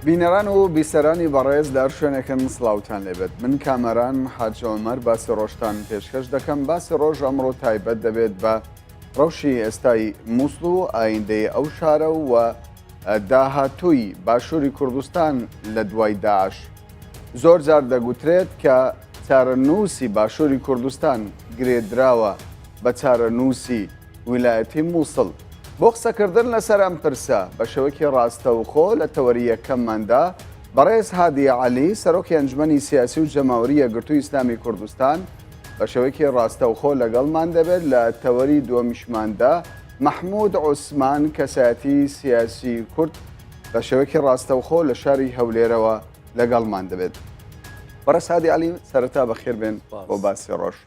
بینەران و بیسەرانی بەڕێز لە هەر شوێنێکن سڵاوتان لێبێت. من کامەران حاج عومەر باسی ڕۆژتان پێشکەش دەکەم. باسی ڕۆژ ئەمڕۆ تایبەت دەبێت بە ڕەوشی ئێستای مووسڵ و ئایندەی ئەو شارە و داهاتووی باشووری کوردستان لە دوای داعش. زۆر جار دەگوترێت کە چارەنووسی باشووری کوردستان گرێدراوە بە چارەنووسی ویلایەتی مووسڵ. بۆ قسەکردن لەسەر ئەم پرسە بە شێوەیەکی ڕاستەوخۆ لە تەوەریەکەمماندا بەڕێز هادی عەلی سەرۆکی ئەنجومەنی سیاسی و جەماوەری یەکگرتووی ئیسلامی کوردستان بە شێوەیەکی ڕاستەوخۆ لەگەڵمان دەبێت. لە تەوەری دووەمیشماندا مەحموود عوسمان کەسایەتی سیاسی کورد بە شێوەیەکی ڕاستەوخۆ لە شاری هەولێرەوە لەگەڵمان دەبێت. بەڕێز هادی عەلی سەرەتا بەخێر بێن بۆ باسی ڕۆژ.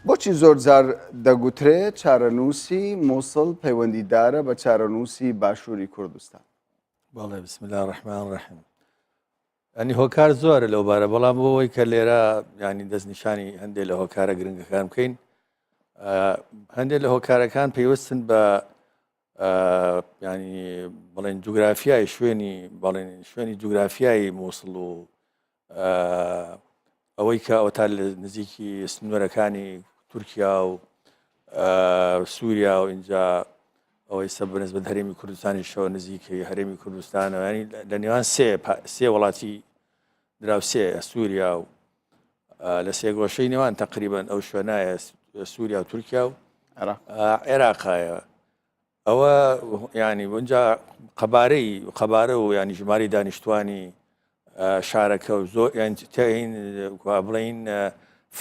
بۆچی زۆر جار دەگوترێت چارەنووسی مووسڵ پەیوەندیدارە بە چارەنووسی باشووری کوردستان؟ بەڵێ بسم الله الرحمن الرحیم. ئەنی هۆکار زۆرە لەو بارە، بەڵام بۆەوەی کە لێرە ینی دەستنیشانی هەندێک لە هۆکارە گرنگەکان بکەین. هەندێک لە هۆکارەکان پێویستن بە ینی بڵێن جوگرافیای شوێنی جوگرافیایی مووسڵ و ئەوەی کە ئەوە تا لە نزیکی سنووەرەکانی تورکیا و سووریا و اینجا ئەوەی سە بەنسبەت هەرێمی کوردستانیشەوە نزیکی هەرێمی کوردستانەوە، ینی لە نێوان سێ وڵاتی دراوسێ سووریا و لە سێ گۆشەی نێوان تقریبان ئەو شوێنایە سووریا و تورکیا و عێراقایە. ئەوە ینی اونجا قەبارە و ینی ژماری دانیشتوانی شارەکە و زۆر تین بڵین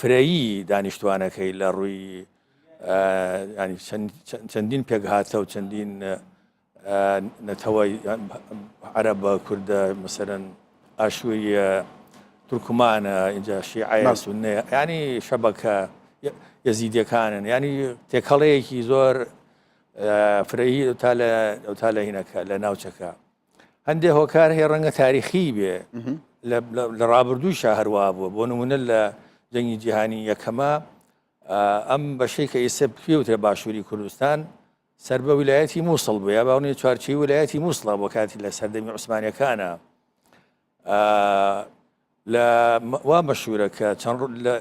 فرەیی دانیشتوانەکەی لە ڕووی ینی چەندین پێک هاتە و چەندین نەتەوەی عەرەبە کوردە مەسەرەن ئاشووریە تورکمانە اینجا شیعە سوننەیە، ینی شەبەکە یەزیدیەکانن، ینی تێکەڵەیەکی زۆر فرەیی تا لە هینەکە لە ناوچەکە. هەندێک هۆکار هەیە ڕەنگە تاریخی بێ لە ڕابردووشە هەروە بووە. بۆ نمونە لە جەنگی جیهانی یەکەمە ئەم بەشەی کە ئێستا پێوترە باشووری کوردستان سەر بە ویلایەتی مووسڵ بوو، یا باوەڕێ چوارچێوی ویلایەتی مووسڵە بۆ کاتی لە سەردەمی عوسمانیەکانە. لە وا مەشهوورە کە چەند لە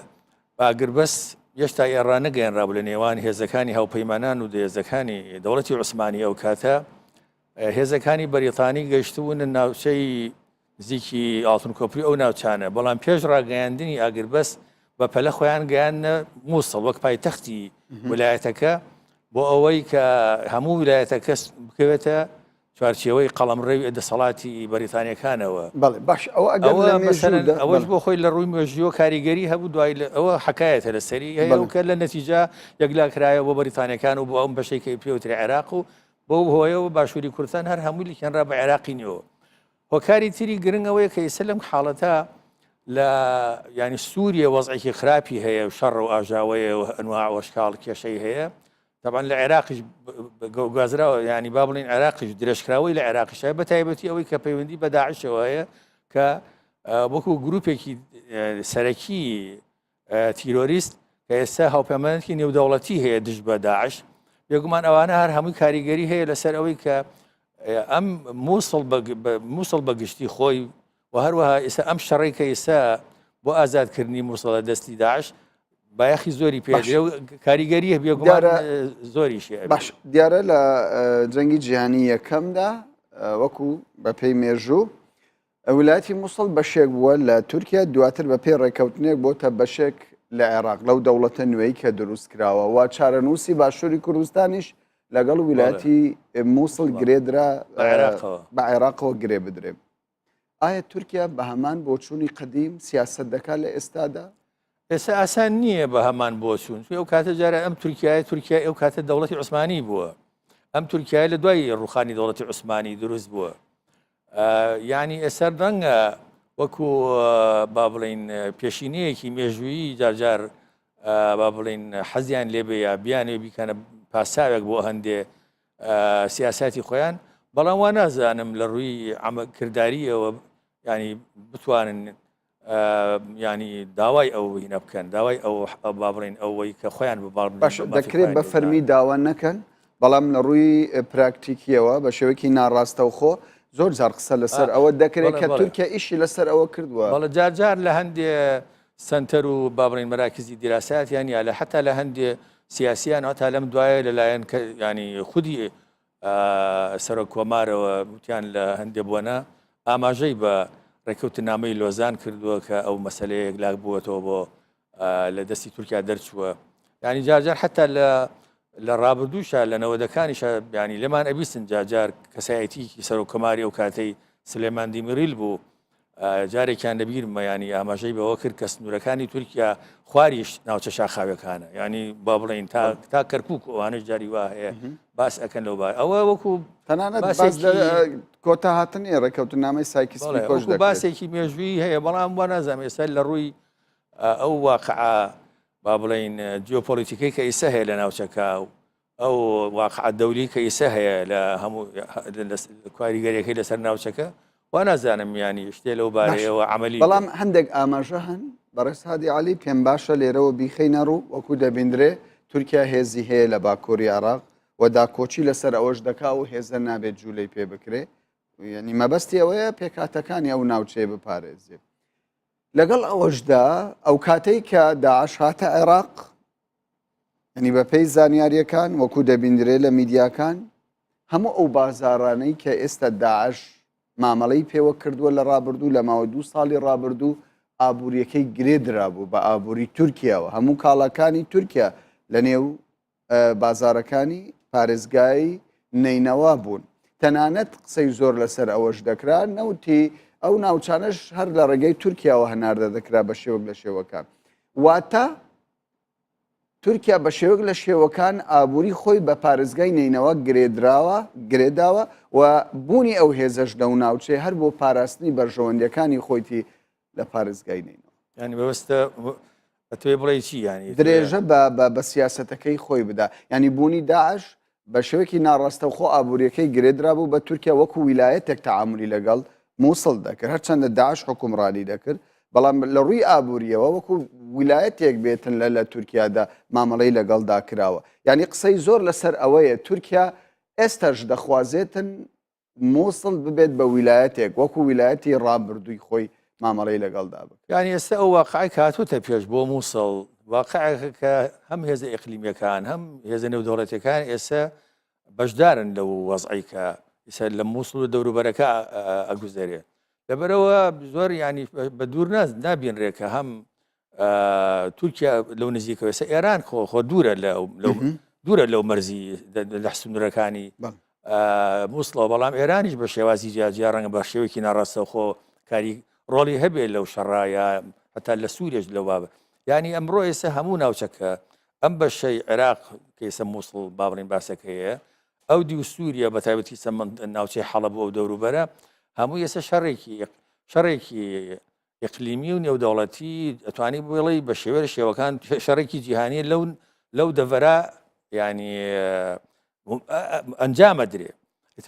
ئاگربەس هێشتا ئێڕا نەگەیەنرابوو لە نێوان هێزەکانی هاوپەیمانان و هێزەکانی دەوڵەتی عوسمانی ئەو کاتە. هێزەکانی بەریتانی گەشتبوونە ناوچەی نزیکی ئاڵتونکۆپری ئەو ناوچانە، بەڵام پێش ڕاگەیاندنی ئاگربەس بە پەلە خۆیان گەیاندنە مووسڵ وەک پایتەختی ویلایەتەکە، بۆ ئەوەی کە هەموو ویلایەتەکە بکەوێتە چوارچێوەی قەڵەمڕێوی دەسەڵاتی بەریتانیەکانەوە. بەڵێ باش، ئەوەش بۆ خۆی لە ڕووی مێژیۆ کاریگەری هەبوو، دوای ئەوە حکایەتە لەسەری هەیەکە لە نەتیجە یەکلاکرایە بۆ بەریتانیەکان و بۆ ئەم بەشەی کە پێوتری عێراق و بۆ هۆیەوە باشووری کوردستان هەر هەمووی لیکێنرا بە عێراقینەوە. هۆکاری تری گرنگەوەیە کە ئێستا لەم حاڵەتە لە ینی سووریە وەزعێکی خراپی هەیە و شەڕ و ئاژاوەیە و ئەنواع وەشکاڵ کێشەی هەیە. طبعاً لە عێراقیش گوازراوە، ینی با بڵین عێراقیش درێژکراوەی لە عێراقیشای بە تایبەتی ئەوەی کە پەیوەندی بە داعشەوە هەیە کە وەکو گروپێکی سەرەکی تیرۆریست کە ئێستا هاوپەیمانێتی نێودەوڵەتی هەیە دژ بە داعش. بێگومان ئەوانە هەر هەمووی کاریگەری هەیە لەسەر ئەوەی کە ئەم مووسڵ بەگشتی خۆی و هەروەها ئێستا ئەم شەڕی کە ئێستا بۆ ئازادکردنی مووسڵە دەستی داعش بایەخی زۆری پێدرێ و کاریگەریە بێگومان زۆریشی باش. دیارە لە جەنگی جیهانی یەکەمدا وەکو بە پێی مێژوو ویلایەتی مووسڵ بەشێک بووە لە تورکیا، دواتر بە پێی ڕێکەوتنێک بۆتە بەشێک لە عێراق لەو دەوڵەتە نوێی کە دروست کراوە و چارەنووسی باشووری کوردستانیش لەگەڵ ویلایەتی مووسڵ گرێدرا بە عێراقەوە گرێ بدرێ. ئایا تورکیا بە هەمان بۆچوونی قەدیم سیاست دەکات لە ئێستادا؟ ئێستا ئاسان نییە بە هەمان بۆچوون. ئەو کاتە جارە ئەم تورکیا ئەو کاتە دەوڵەتی عوسمانی بووە، ئەم تورکیای لە دوای ڕوخانی دەوڵەتی عوسمانی دروست بووە. ینی ئێستا ڕەنگە وەکو با بڵین پێشینەیەکی مێژوویی جارجار با بڵین حەزیان لێبێ یا بیانێ بیکەنە پاساوێک بۆ هەندێ سیاساتی خۆیان، بەڵام وا نازانم لە ڕووی کردداریەوە ینی بتوانن ینی داوای ئەو هینە بکەن، داوای ئەو با بڵین ئەوەی کە خۆیان دەکرێت بە فەرمی داوا نەکەن، بەڵام لە ڕووی پراکتیکیەوە بە شێوەیەکی ناڕاستەوخۆ زۆر جار قسە لەسەر ئەوە دەکرێت کە بەڵێ. تورکیا ئیشی لەسەر ئەوە کردووە. بەڵە جارجار لە هەندێ سنتەر و بابڕین مەراکزی دیراساتیان یا لە حتا لە هەندێ سیاسیان هەتا لەم دوایە لەلایەن ینی خودی سەرۆک کۆمارەوە وتیان لە هەندێ بووەنە ئاماژەی بە ڕێکەوتنامەی لۆزان کردووە کە ئەو مەسلەیەک لاک بووەتەوە بۆ لە دەستی تورکیا دەرچووە. ینی جارجار حتا لە ڕابردووشە لە نەوەدەکانیشە ینی لەمان ئەبیستن جارجار کەسایەتیکی سەرۆک کۆماری ئەو کاتەی سلێمان دیمیریل بوو جارێکیان لەبیرمە ینی ئاماژەی بەوە کرد کە سنوورەکانی تورکیا خواریش ناوچە شاخاوەکانە ینی با بڵێن تا کەرکک ئەوانش جاری وا هەیە باس ئەەکەن لەو باە ئەوە وەکو تەنانەت کۆتا هاتنی ڕێکەوتنامەی سایکیسپی کۆش دەکرێت. باسێکی مێژووی هەیە بەڵام وە نازانم ئێستا لە ڕووی ئەو واقعە با بڵێن جیۆپۆلیتیکەی کە ئیسە هەیە لە ناوچەکە ئەو واقعە دەولی کە ئیسە هەیە لە هەموو کاریگەریەکەی لەسەر ناوچەکە وا نازانم ینی شتێ لەو بارەیەوە عملی. بەڵام هەندێک ئاماژە هەن بەڕێز هادی عەلی پێم باشە لێرەوە بیخەینە ڕوو وەکو دەبیندرێ تورکیا هێزی هەیە لە باکووری عێراق و داکۆچی لەسەر ئەوەش دەکا و هێزە نابێت جوولەی پێ بکرێ ینی مەبەستی ئەوەیە پێکاتەکانی ئەو ناوچەیە بپارێزێ. لەگەڵ ئەوەشدا ئەو کاتەی کە داعش هاتە عێراق ینی بەپێی زانیاریەکان وەکو دەبیندرێ لە میدیاکان هەموو ئەو بازارانەی کە ئێستا داعش مامەڵەی پێوە کردووە لە ڕابردوو لە ماوە 2 ساڵی ڕابردوو ئابوووریەکەی گرێدرا بوو بە ئابووری تورکیاوە هەموو کاڵەکانی تورکیا لە نێو بازارەکانی پارێزگایی نینەوە بوون. تەنانەت قسەی زۆر لەسەر ئەوەش دەکرا نەوتی ئەو ناوچانەش هەر لە ڕێگەی تورکیاوە هەناردە دەکرا بە شێوەک لە شێوەکان واتە تورکیا بە شێوەک لە شێوەکان ئابووری خۆی بە پارێزگای نینەوە گرێداوە و بوونی ئەو هێزەش لەو ناوچێ هەر بۆ پاراستنی بەرژەوەندەکانی خۆیتی لە پارێزگای نینەوە. ینی بەوەستە توێ بڵێ چی ینی درێژە بە سیاسەتەکەی خۆی بدا ینی بوونی داعش بە شێوەکی ناڕاستە خۆ ئابوووریەکەی گرێدرا بوو بە تورکیا وەکو ویلایەتێک تەعاملی لەگەڵ مووسڵ دەکرد هەرچەندە داعش حکومڕانی دەکرد بەڵام لە ڕووی ئابوووریەوە وەکو ویلایەتێک بێتن لە تورکیادا مامەڵەی لەگەڵدا کراوە. ینی قسەی زۆر لەسەر ئەوەیە تورکیا ئێستاش دەخوازێتن مووسڵ ببێت بە ویلایەتێک وەکو ویلایەتی ڕابردووی خۆی مامەڵەی لەگەڵدا بکە. ینی ئێستا ئەو واقعی کاتوتە پێش بۆ مووسڵ واقعەکە کە هەم هێزە ئیقلیمیەکان هەم هێزە نێودەوڵەتەکان ئێستا بەشدارن لەو وەزعی کە ئێستا لە مووسڵ و دەوروبەرەکە ئەگوزارێ لەبەرەوە زۆر ینی بە دوور نابینڕێکە هەم تورکیا لەو نزیکەوە ئێستا ئێران خۆ دوورە لەو مەرزی لە سنوورەکانی مووسڵەوە بەڵام ئێرانیش بە شێوازی جیاجیا ڕەنگە بە شێوەیەکی ناڕاستە خۆ کاری ڕۆڵی هەبێت لەو شەڕایە هەتا لە سووریش لەو بابە ینی ئەمڕۆ ئێستا هەموو ناوچەکە ئەم بەشەی عێراق کە ئێستا مووسڵ باڕین باسەکەیە ئەو دی و سووریا بە تایبەتی ناوچەی حەڵەب و دەوروبەرە هەموو ئێستا شەڕێکی ئیقلیمی و نێودەوڵەتی ئەتوانی بڵێ بە شێوەکان شەڕێکی جیهانی لەو دەڤەرا ینی ئەنجامە درێ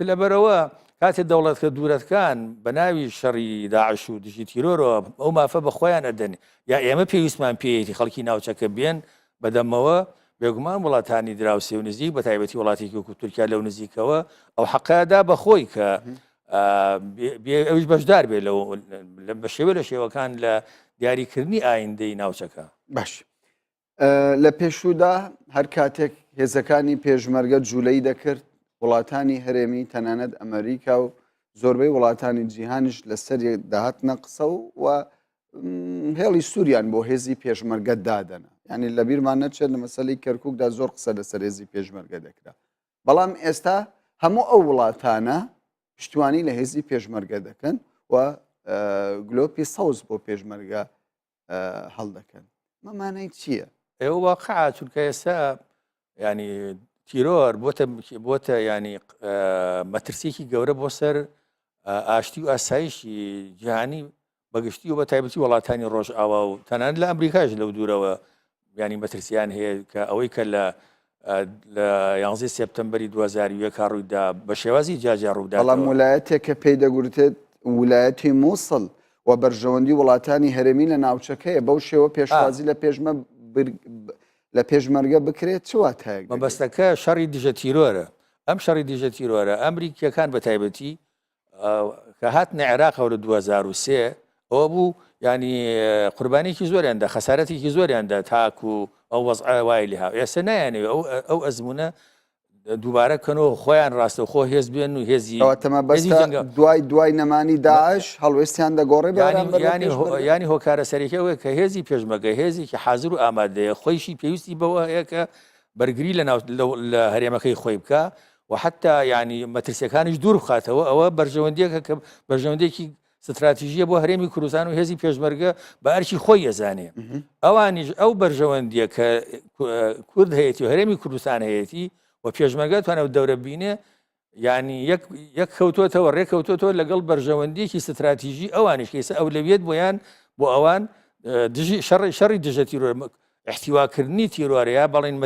لەبەرەوە کاتێ دەوڵەتکە دوورەتەکان بە ناوی شەڕی داعش و دژی تیرۆرەوە ئەو مافە بە خۆیان ئەدەنێ یا ئێمە پێویستمان پێیەتی خەڵکی ناوچەکە بێن بەدەمەوە بێگومان وڵاتانی دراوسێ و نزیک بە تایبەتی وڵاتێکی وەکو تورکیا لەو نزیکەوە ئەو حەقەدا بەخۆی کە ئەوش بەشدار بێت بە شێوە لە شێوەکان لە دیاریکردنی ئایندەی ناوچەکە. باش لە پێشوودا هەر کاتێک هێزەکانی پێشمەرگە جوولەی دەکرد وڵاتانی هەرێمی تەنانەت ئەمریکا و زۆربەی وڵاتانی جیهانیش لەسەر داهاتنە قسە و هێڵی سووریان بۆ هێزی پێشمەرگە دادەنە ینی لە بیرمان نەچێت لە مەسەلەی کەرکووکدا زۆر قسە لەسەر هێزی پێشمەرگە دەکرا بەڵام ئێستا هەموو ئەو وڵاتانە پشتیوانی لە هێزی پێشمەرگە دەکەن و گلۆپی سەوز بۆ پێشمەرگە هەڵدەکەن مەمانەی چییە؟ ئێوە واقعا چونکە ئێستا ینی تیرۆر بۆتە ینی مەترسیێکی گەورە بۆ سەر ئاشتی و ئاسایشی جیهانی بەگشتی و بە تایبەتی وڵاتانی ڕۆژئاوا و تەنانەت لە ئەمریکاش لەو دوورەوە ینی مەترسیان هەیە کە ئەوەی کە لە 11 سپتەمبەری 2001 ڕوویدا بە شێوازی جاجا ڕوودا بەڵام ویلایەتێک کە پێی دەگوترێت ویلایەتی مووسڵ و بەرژەوەندی وڵاتانی هەرێمی لە ناوچەکەیە بەو شێوە پێشوازی لە پێشمەرگە بکرێت چوات هەیە مەبەستەکە شەڕی دژە تیرۆرە ئەم شەڕی دژە تیرۆرە ئەمریکیەکان بە تایبەتی کە هاتنە عێراقەوە لە 2023 ئەوە بوو ینی قوربانێکی زۆریاندا خەسارەتێکی زۆریاندا تاکو ئەو وەزعە وای لێ هاو ئێستا نایانەوێ ئەو ئەزمونە دووبارە کەنەوە خۆیان ڕاستەوخۆ هێز بێن و هێزی ئەوەتەمە بەستە دوای نەمانی داعش هەڵوێستیان دەگۆڕێ ینی هۆکارە سەرێکەوەی کە هێزی پێشمەگە هێزێکی حازر و ئامادەیە خۆیشی پێویستی بەوە هەیە کە بەرگری لە هەرێمەکەی خۆی بکە و حتا ینی مەترسیەکانیش دوور بخاتەوە ئەوە بەرژەوەندیەکە کە بەرژەوەندێکی استراتیژیە بۆ هەرێمی کوردستان و هێزی پێشمەرگە بە ئەرکی خۆی یەزانێ ئەوانیش ئەو بەرژەوەندیە کە کورد هەیەی و هەرێمی کوردستان هەیەی و پێشمەرگە توانێت دەورە بینێ ینی یەک کەوتۆتەوە ڕێککەوتۆتەوە لەگەڵ بەرژەوەندیەکی استراتیژی ئەوانش کەیسە ئەولەویەت بۆیان بۆ ئەوان شەڕی دژە تیرۆر احتیواکردنی تیرۆرەیە بەڵین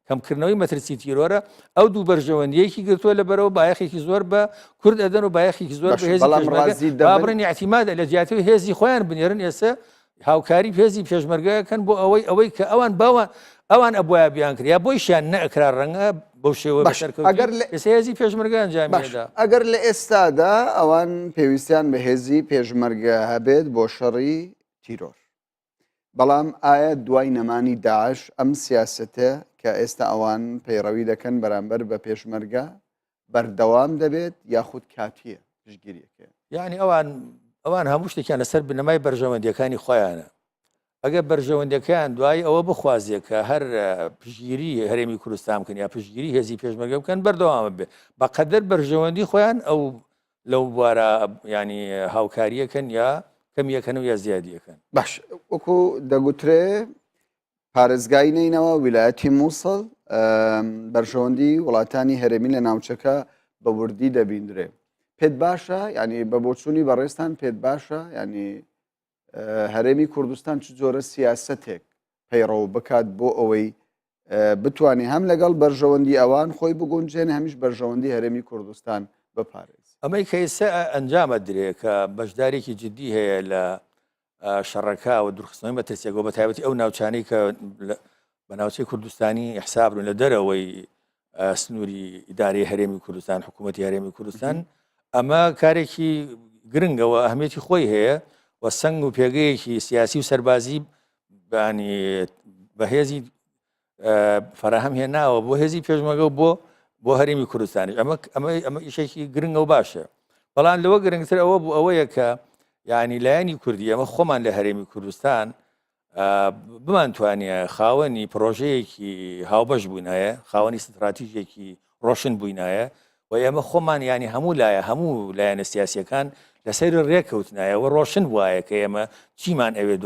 کەمکردنەوەی مەترسی تیرۆرە ئەو دوو بەرژەوەندیەکی گرتووە لەبەرەوە بایەخێکی زۆر بە کورد ئەدەن و بایەخێکی زۆر بە هێزی بڕێنی احتیمادە لە جیاتەوەی هێزی خۆیان بنێرن ئێستا هاوکاری هێزی پێشمەرگەکەن بۆ ئەوەی کە ئەوان ئەوان ئەبواە بیان کریا بۆیشیان نەئەکرا ڕەنگە بەو شێوە هێزی پێشمەرگە ئەنجامیدا ئەگەر لە ئێستادا ئەوان پێویستیان بە هێزی پێشمەرگە هەبێت بۆ شەڕی تیرۆر بەڵام ئایا دوای نەمانی داعش ئەم سیاسەتە کە ئێستا ئەوان پەیڕەوی دەکەن بەرامبەر بە پێشمەرگە بەردەوام دەبێت یاخود کاتیە پشگیریەکە یعنی ئەوان هەموو شتێکیان لەسەر بنەمای بەرژەوەندیەکانی خۆیانە ئەگە بەرژەوەندەکەیان دوای ئەوە بخوازیە کە هەر پشگیری هەرێمی کوردستان بکەن یا پشگیری هێزی پێشمەرگە بکەن بەردەوامە بێ بەقەدەر بەرژەوەندی خۆیان ئەو لەو بوارە ینی هاوکاریەکەن یا کەمیەکەن و یا زیادیەکەن باش وەکو دەگوترێ پارێزگای نینەوە ویلایەتی مووسڵ بەرژەوەندی وڵاتانی هەرێمی لە ناوچەکە بە وردی دەبیندرێ پێت باشە ینی بە بۆچوونی بەڕێستان پێت باشە ینی هەرێمی کوردستان چ جۆرە سیاسەتێک پەیڕەو بکات بۆ ئەوەی بتوانێ هەم لەگەڵ بەرژەوەندی ئەوان خۆی بگونجێن هەمیش بەرژەوەندی هەرێمی کوردستان بپارێز ئەمەی کەیسە ئەنجامە درێ کە بەشدارێکی جددی هەیە لە شەڕەکە و دوورخستنەوەی مەترسیەکە بە تایبەتی ئەو ناوچانەی کە بە ناوچەی کوردستانی حسابن لە دەرەوەی سنووری ئیداری هەرێمی کوردستان حکوومەتی هەرێمی کوردستان ئەمە کارێکی گرنگەوە ئەهمێتی خۆی هەیە و سنگ و پێگەیەکی سیاسی و سەربازی بانی بەهێزی فراهەم هێناوە بۆ هێزی پێشمەرگە و بۆ هەرێمی کوردستانی ئەمە ئیشێکی گرنگە و باشە بەڵام لەوە گرنگتر ئەوە بوو ئەوەیە کە ینی لایەنی کوردی ئەمە خۆمان لە هەرێمی کوردستان بمانتوانە خاوەنی پرۆژەیەکی هاوبەش بووینایە خاوەنی استراتیژێکی ڕۆشن بووینایە و ئێمە خۆمان ینی هەموو لایەنە سیاسیەکان لەسەر ڕێککەوتنایە و ڕۆشن وایە کە ئێمە چیمان ئەوێ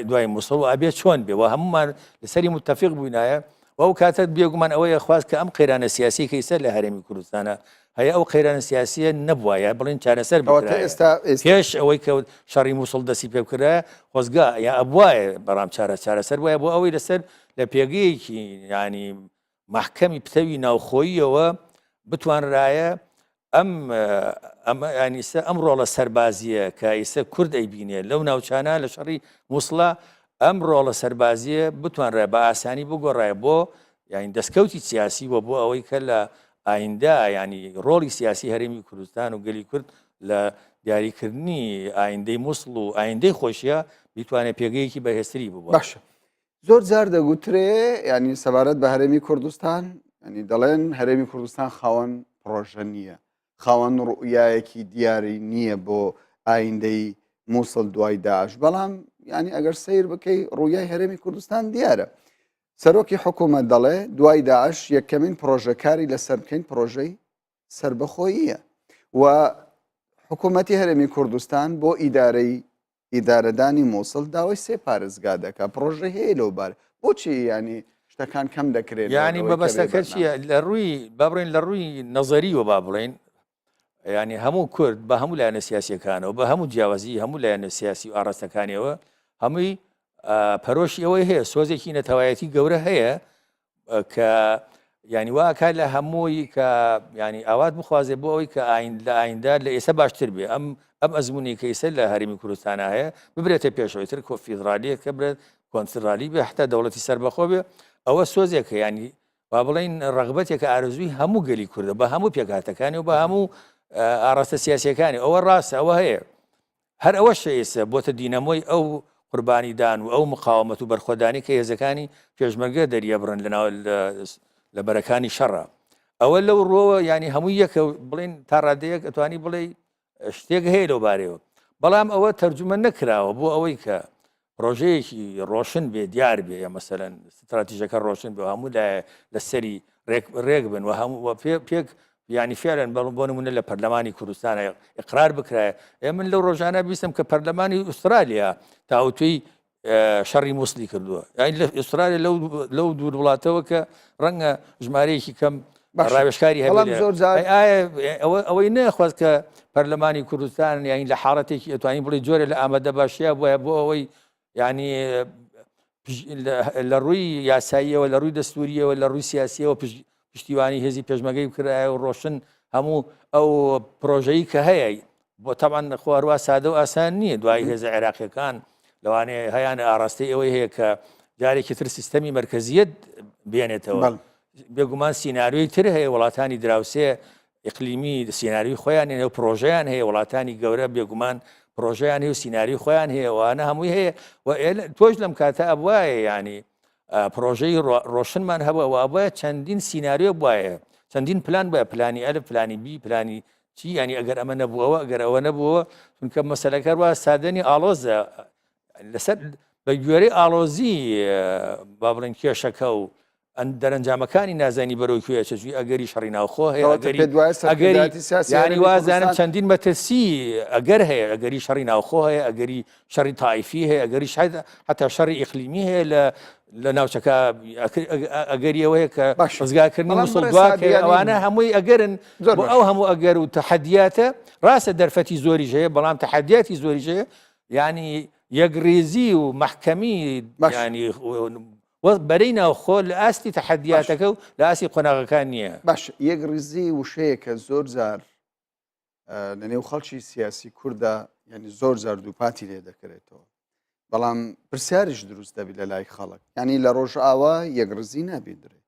دوای مووسڵ و ئابێ چۆن بێ و هەمومان لەسەری متتەفیق بووینایە و ئەو کاتت بێگومان ئەوەیە خواست کە ئەم قەیرانە سیاسی کەیسەر لە هەرێمی کوردستانە هەیە ئەو قەیرانە سیاسیە نەبووایە بڵین چارەسەر پێش ئەوەی کە شەڕی مووسڵ دەستی پێ بکرە خۆزگا یا ئەبواایە بەڕام چارەسەر وایە بۆ ئەوەی لەسەر لە پێگەیەکی ینی محکەمی پتەوی ناوخۆییەوە بتوانرایە ئەم ڕۆڵە سەربازیە کە ئیسە کورد ئەیبینێ لەو ناوچانە لە شەڕی مووسڵە ئەم ڕۆڵە سەربازیە بتوانڕێ بە ئاسانی بگۆڕایە بۆ یانی دەستکەوتی سیاسی وە بۆ ئەوەی کە لە ئایندا ینی ڕۆڵی سیاسی هەرێمی کوردستان و گەلی کورد لە دیاریکردنی ئایندەی مووسڵ و ئایندەی خۆشیە بیتوانێت پێگەیەکی بەهێستری ببووە باشە زۆر جار دەگوترێ ینی سەبارەت بە هەرێمی کوردستان ینی دەڵێن هەرێمی کوردستان خاوەن پرۆژە نییە خاوەن ڕوئایەکی دیاری نییە بۆ ئایندەی مووسڵ دوای داعش بەڵام ینی ئەگەر سیر بکەی ڕوویای هەرێمی کوردستان دیارە سەرۆکی حکوومەت دەڵێ دوای داعش یەکەمین پرۆژەکاری لەسەر بکەین پرۆژەی سربەخۆییە و حکوومەتی هەرێمی کوردستان بۆ ئیدارەدانی مووسڵ داوای سێ پارێزگا دەکا پرۆژە هەیە لەو بار بۆچی ینی شتەکان کەم دەکرێت ینی بەبەستەکە چیە لە ڕووی بابڕین لە ڕووی نەزەریوە با بڵێن ینی هەموو کورد بە هەموو لایەنە سیاسیەکانەوە بە هەموو جیاوازی هەموو لایەنە سیاسی و ئاڕاستەکانیەوە هەمووی پەرۆشی ئەوەی هەیە سۆزێکی نەتەوایەتی گەورە هەیە کە ینی واکات لە هەمووی کە ینی ئاوات بخوازێ بۆ ئەوەی کە لە ئایندا لە ئێستا باشتر بێ ئەم ئەزمموی کە ئێستا لە هەرێمی کوردستانە هەیە ببرێتە پێشەوەی تر کۆفیدرالیە کە برێت کۆنسرالی بێ حتا دەوڵەتی سربەخۆ بێ ئەوە سۆزێکە ینی با بڵین ڕغبەتێکە ئارزووی هەموو گەلی کوردە بە هەموو پێکاتەکانی و بە هەموو ئاڕاستە سیاسیەکانی ئەوە ڕاستە ئەوە هەیە هەر ئەوە شەیسە بۆتە دینەمۆی ئەو قوربانیدان و ئەو مقاومەت و بەرخۆدانی کە هێزەکانی پێشمەرگە دەریە بڕن لە بەرەکانی شەڕە ئەوە لەو ڕۆوە ینی هەموو یەکە بڵین تا ڕادەیەک ئەتوانی بڵێ شتێک هەیە لەو بارەوە بەڵام ئەوە تەرجمە نەکراوە بۆ ئەوەی کە پرۆژەیەکی ڕۆشن بێ دیار بێ یا مەسەرەن استراتیژەکە ڕۆشن بێ هەموو لەسەری ڕێک بن و هەموو پێک ینی فێرن بۆ نمونە لە پەرلەمانی کوردستانە ئقرار بکرایە من لەو ڕۆژانە بیستم کە پەرلەمانی ئوسترالیا تاوتوی شەڕی مووسلی کردووە یانی لە ئوسترالیا لەو دوور وڵاتەوە کە ڕەنگە ژمارەیەکی کەم ڕاوێشکاری ئەوەی نەخواست کە پەرلەمانی کوردستان یانی لە حاڵەتێکی ئەتوانی بڵێ جۆرە لە ئامادە باشیە بۆیە بۆ ئەوەی ینی لە ڕووی یاساییەوە لە ڕووی دەستوریەوە لە ڕووی سیاسیەوە پشتیوانی هێزی پێشمەگەی بکرایە و ڕۆشن هەموو ئەو پرۆژەی کە هەیە بۆ تەمان خواروە سادە و ئاسان نییە دوای هێزە عێراقیەکان لەوانەیە هەیەە ئاڕاستی ئەوەی هەیە کە جارێکی تر سیستەمی مەرکزیەت بێنێتەوە بێگومان سینناریۆی تر هەیە وڵاتانی دراوسێ ئیقلیمی سینناریوی خۆیان هەیە و پرۆژەیان هەیە وڵاتانی گەورە بێگومان پرۆژەیان هەیە و سینناری خۆیان هەیە وانە هەمووی هەیە و تۆش لەم کاتە ئەبواە ینی پرۆژەی ڕۆشنمان هەبووە و ئەبە چەندین سینناریۆ بواە چەندین پلان بە پلانی ئەل پلانی بی پلانی چی ینی ئەگەر ئەمە نەبووەوە ئەگەر ئەوە نەبووە چونکە مەسەلەکە وە سادەنی ئالۆزە لەسەر بە گوێرەی ئالۆزی با بڵێن کێشەکە و دەرەنجامەکانی نازانی بەرەوکوێ چجووی ئەگەری شەڕی ناوخۆ هەیە ینی وازانم چەندین مەترسی ئەگەر هەیە ئەگەری شەڕی ناوخۆ هەیە ئەگەری شەڕی تایفی هەیە ئەگەری شاید حتا شەڕی ئیقلیمی هەیە لە ناوچەکە ئەگەریەوەیە کە ڕزگاکردنی مسڵ دواکە ئەوانە هەمووی ئەگەرن بۆ ئەو هەموو ئەگەر و تەحەدیاتە ڕاستە دەرفەتی زۆریش هەیە بەڵام تەحەدیاتی زۆریش هەیە ینی یەکڕێزی و مەحکەمی ینی بەرەی ناوخۆ لە ئاستی تەحەدیاتەکە و لە ئاستی قۆناغەکان نییە باش یەک ڕیزی وشەیە کە زۆر جار لە نێو خەڵکی سیاسی کووردا ینی زۆر جار دووپاتی لێ دەکرێتەوە بەڵام پرسیارش دروست دەبی لە لای خەڵک ینی لە ڕۆژئاوا یەکڕزی نابیندرێ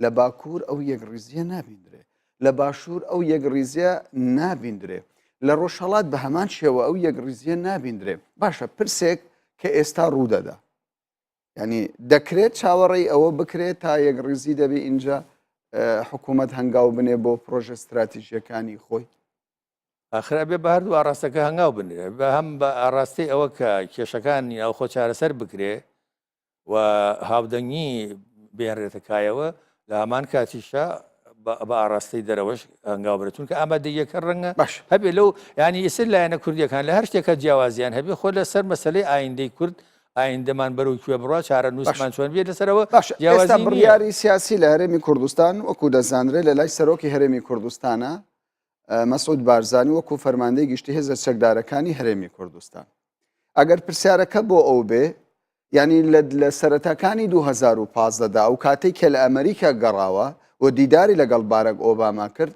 لە باکوور ئەو یەکڕیزیە نابیندرێ لە باشوور ئەو یەکڕیزیە نابیندرێ لە ڕۆژهەڵات بە هەمان شێوە ئەو یەکڕیزیە نابیندرێ باشە پرسێک کە ئێستا ڕوودەدا ینی دەکرێت چاوەڕێی ئەوە بکرێت تا یەکڕیزی دەبێ اینجا حکوومەت هەنگاو بنێ بۆ پرۆژە استراتیژیەکانی خۆی ئاخرا بێ بە هەردوو ئاڕاستەکە هەنگاو بنرێ بە هەم بە ئاڕاستی ئەوە کە کێشەکانی ناوخۆ چارەسەر بکرێ و هاودەنگی بێنرێتەکایەوە لە هەمان کاتیشە بە ئاڕاستی دەرەوەش هەنگاو برێت چونکە ئامادەیەکە ڕەنگە هەبێ لەو ینی ئیسر لایەنە کوردیەکان لە هەر شتێکە جیاوازیان هەبێ خۆ لەسەر مەسەلەی ئایندەی کورد ئایندەمان بەرەو کوێ بڕوا چارە نووسمان چۆن بێت لەسەرەوە ئێستا بڕیاری سیاسی لە هەرێمی کوردستان وەکو دەزانرێت لە لای سەرۆکی هەرێمی کوردستانە مەسعود بارزانی وەکو فەرماندەی گشتی هێزە چەکدارەکانی هەرێمی کوردستان ئەگەر پرسیارەکە بۆ ئەو بێ ینی لە سەرەتاکانی 2015دا ئەو کاتێک کە لە ئەمریکا گەڕاوە و دیداری لەگەڵ بارەک ئۆباما کرد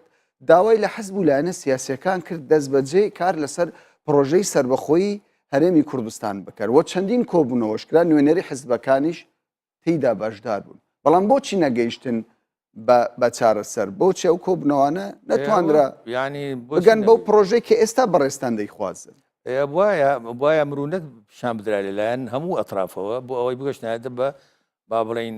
داوای لە حەزب و لایەنە سیاسیەکان کرد دەست بەجێ کار لەسەر پرۆژەی سربەخۆیی هەرێمی کوردستان بکەر وە چەندین کۆبوونەوەشکرا نوێنەری حزبەکانیش تێیدا بەشدار بوون بەڵام بۆچی نەگەیشتن بە چارەسەر بۆچی ئەو کۆبنەوەانە نەتوانرا بگەن بەو پرۆژەی کە ئێستا بەڕێستان دەیخوازن وایە مرونەت پیشان بدرا لەلایەن هەموو ئەطرافەوە بۆ ئەوەی بگەشتنایەتە بە با بڵین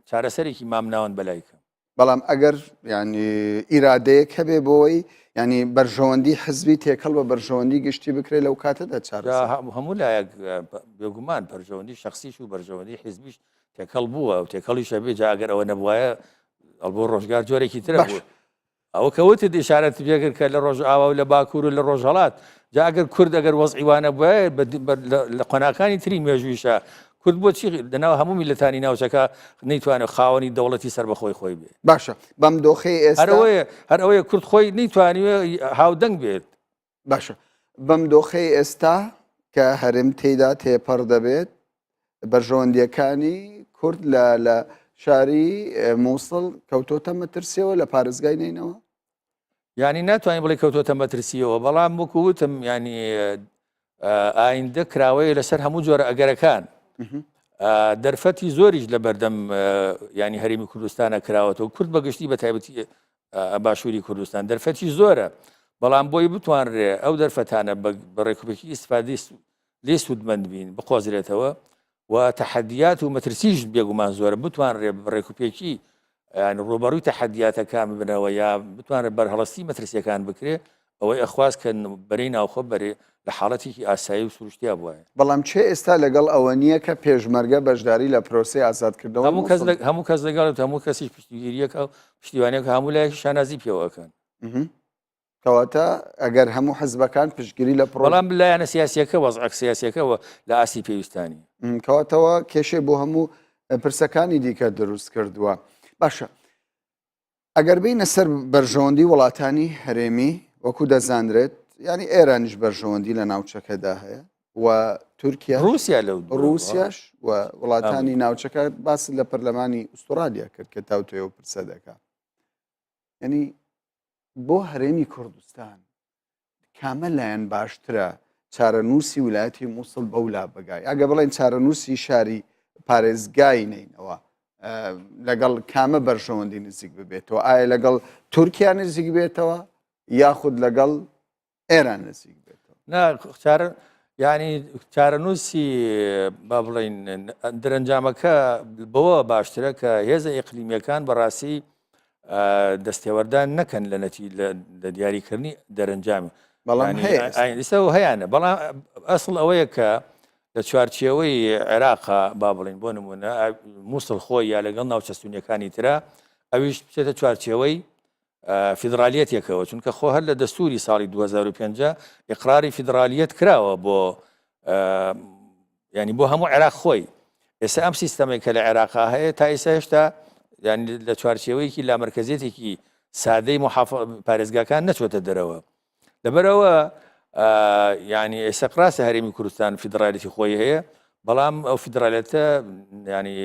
چارەسەرێکی مامناوان بەلایکە بەڵام ئەگەر ینی ئیرادەیەک هەبێ بۆی ینی بەرژەوەندی حزبی تێکەڵ بە بەرژەوەندی گشتی بکرێت لەو کاتەدا چارە هەموو لایەک بێگومان بەرژەوەندی شخصیش و بەرژەوەندی حزبیش تێکەڵ بووە و تێکەڵی شەبێ جا ئەگەر ئەوە نەبووایە ئەلبۆ ڕۆژگار جۆرێکی ترە بوو ئەوە کەوتت ئشارەت بێگر کە لە ڕۆژ ئاوا و لە باکوور و لە ڕۆژهەڵات جا ئەگەر کورد ئەگەر وەزعیوانە بواە لە قۆناکانی تری مێژویشە کورد بۆچی لەناو هەموو میلەتانی ناوچەکە نەیتوانێت خاوەنی دەوڵەتی سربەخۆی خۆی بێت باشە بەم دۆخەی ئێستا هەر ئەوەیە کورد خۆی نەیتوانێت هاودەنگ بێت باشە بەم دۆخەی ئێستا کە هەرم تێیدا تێپەڕ دەبێت بەرژەوەندیەکانی کورد لە شاری مووسڵ کەوتۆتە مەترسیەوە لە پارێزگای نینەوە ینی ناتوانین بڵێ کەوتۆتە مەترسیەوە بەڵام وەکو وتم ینی ئایندە کراوەیە لەسەر هەموو جۆرە ئەگەرەکان دەرفەتی زۆریش لە بەردەم ینی هەرێمی کوردستانە کراوەتەوە کورد بەگشتی بە تایبەتی باشووری کوردستان دەرفەتی زۆرە بەڵام بۆی بتوانرێ ئەو دەرفەتانە بە ڕێکوپێکی ئیسفادی لێ سوودمەند بین بقۆزرێتەوە و تەحەدیات و مەترسیش بێگومان زۆرە بتوانرێ بە ڕێکوپێکی ڕۆبەڕووی تەحەدیاتەکان ببنەوە یا بتوانێت بەرهەڵستی مەترسیەکان بکرێ ئەوەی ئەخواست کە بەرەی ناوخۆ بەرێ لە حاڵەتێکی ئاسایی و سروشتیا بووە بەڵام چێ ئێستا لەگەڵ ئەوە نییە کە پێشمەرگە بەشداری لە پرۆسی ئازادکردنەوە هەموو کەس لەگەڵ هەموو کەسیش پشتگیریەکە و پشتیوانێک هەموو لایەکی شانازی پێوەکەن کەواتە ئەگەر هەموو حزبەکان پشتگیری لە بەڵام لایەنە سیاسیەکە وەزعەک سیاسیەکەەوە لە ئاسی پێویستانی کەواتەوە کێشەی بۆ هەموو پرسەکانی دیکە دروست کردووە باشە ئەگەر بینە سەر بەرژەوەندی وڵاتانی هەرێمی وەکو دەزانرێت ینی ئێرانیش بەرژەوەندی لە ناوچەکەدا هەیە و تورکیا رووسیا لەو رووسیاش و وڵاتانی ناوچەکە باس لە پەرلەمانی ئوسترالیا کرد کە تاوتێ و پرسە دەکات ینی بۆ هەرێمی کوردستان کامە لایەن باشترە چارەنووسی ویلایەتی مووسڵ بەولا بگای ئەگە بڵێن چارەنووسی شاری پارێزگای نینەوە لەگەڵ کامە بەرژەوەندی نزیک ببێتەوە ئایا لەگەڵ تورکیا نزیک بێتەوە یاخود لەگەڵ ئێران نزیک بێتەوە ینی چارەنووسی با بڵین دەرەنجامەکە بەوە باشترە کە هێزە ئیقلیمیەکان بەڕاستی دەستێوەردان نەکەن لە نەتی لە دیاریکردنی دەرەنجام بەڵام ئێستا هەیەە بەڵام ئەسڵ ئەوەیە کە لە چوارچێوەی عێراقا با بڵین بۆ نمونە مووسڵ خۆی یا لەگەڵ ناوچەستونیەکانی ترە ئەویش بچێتە چوارچێوەی فیدرالیەتێکەوە چونکە خۆ هەر لە دەستوری ساڵی 2005 ئقراری فیدرالیەت کراوە بۆ ینی بۆ هەموو عێراق خۆی ئێستا ئەم سیستەمێک کە لە عێراقا هەیە تا ئێستا هێشتا ینی لە چوارچێوەیەکی لا مرکزیەتێکی سادەی پارێزگاکان نەچۆتە دەرەوە لەبەرەوە ینی ئێستا ڕاستە هەرێمی کوردستان فیدرالیەتی خۆی هەیە بەڵام ئەو فیدرالیەتە ینی